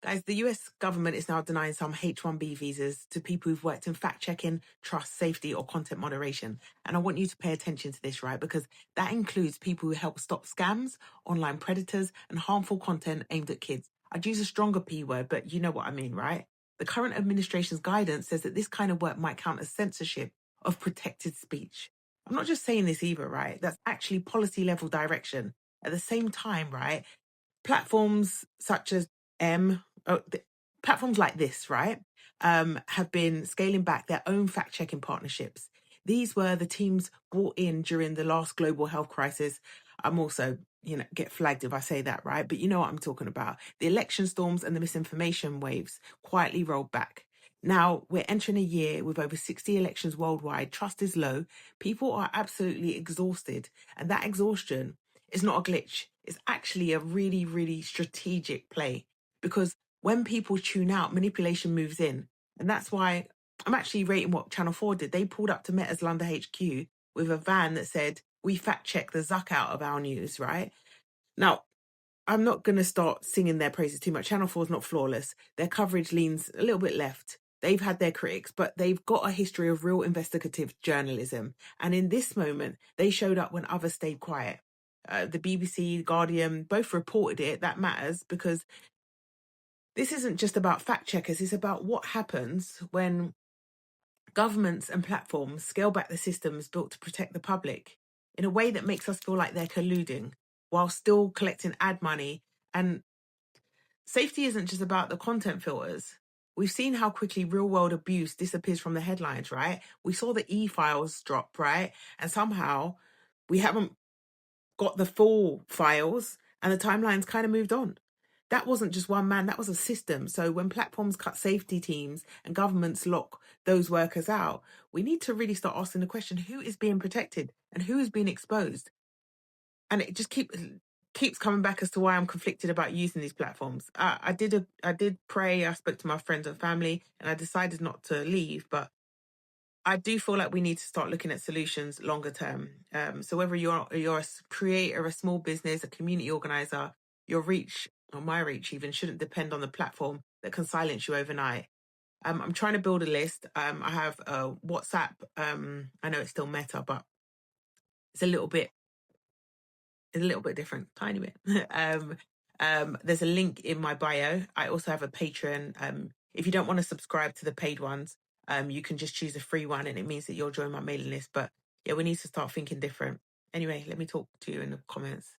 Guys, the US government is now denying some H-1B visas to people who've worked in fact checking, trust, safety, or content moderation. And I want you to pay attention to this, right? Because that includes people who help stop scams, online predators, and harmful content aimed at kids. I'd use a stronger P word, but you know what I mean, right? The current administration's guidance says that this kind of work might count as censorship of protected speech. I'm not just saying this either, right? That's actually policy level direction. At the same time, right? Platforms such as platforms like this, right, have been scaling back their own fact checking partnerships. These were the teams brought in during the last global health crisis. I'm also, get flagged if I say that, right? But you know what I'm talking about. The election storms and the misinformation waves quietly rolled back. Now we're entering a year with over 60 elections worldwide. Trust is low. People are absolutely exhausted. And that exhaustion is not a glitch. It's actually a really, really strategic play because when people tune out, manipulation moves in. And that's why I'm actually rating what Channel 4 did. They pulled up to Meta's London HQ with a van that said, "We fact check the zuck out of our news," right? Now, I'm not going to start singing their praises too much. Channel 4 is not flawless. Their coverage leans a little bit left. They've had their critics, but they've got a history of real investigative journalism. And in this moment, they showed up when others stayed quiet. The BBC, Guardian, both reported it. That matters because this isn't just about fact checkers. It's about what happens when governments and platforms scale back the systems built to protect the public in a way that makes us feel like they're colluding while still collecting ad money. And safety isn't just about the content filters. We've seen how quickly real world abuse disappears from the headlines, right? We saw the e-files drop, right? And somehow we haven't got the full files and the timeline's kind of moved on. That wasn't just one man, that was a system. So when platforms cut safety teams and governments lock those workers out, we need to really start asking the question, who is being protected and who is being exposed? And it just keeps coming back as to why I'm conflicted about using these platforms. I did pray, I spoke to my friends and family, and I decided not to leave, but I do feel like we need to start looking at solutions longer term. So whether you're a creator, a small business, a community organizer, your reach or my reach even shouldn't depend on the platform that can silence you overnight. I'm trying to build a list. I have a WhatsApp. I know it's still Meta, but it's a little bit different, tiny bit. There's a link in my bio. I also have a Patreon. If you don't want to subscribe to the paid ones, you can just choose a free one, and it means that you'll join my mailing list. But yeah, we need to start thinking different. Anyway, let me talk to you in the comments.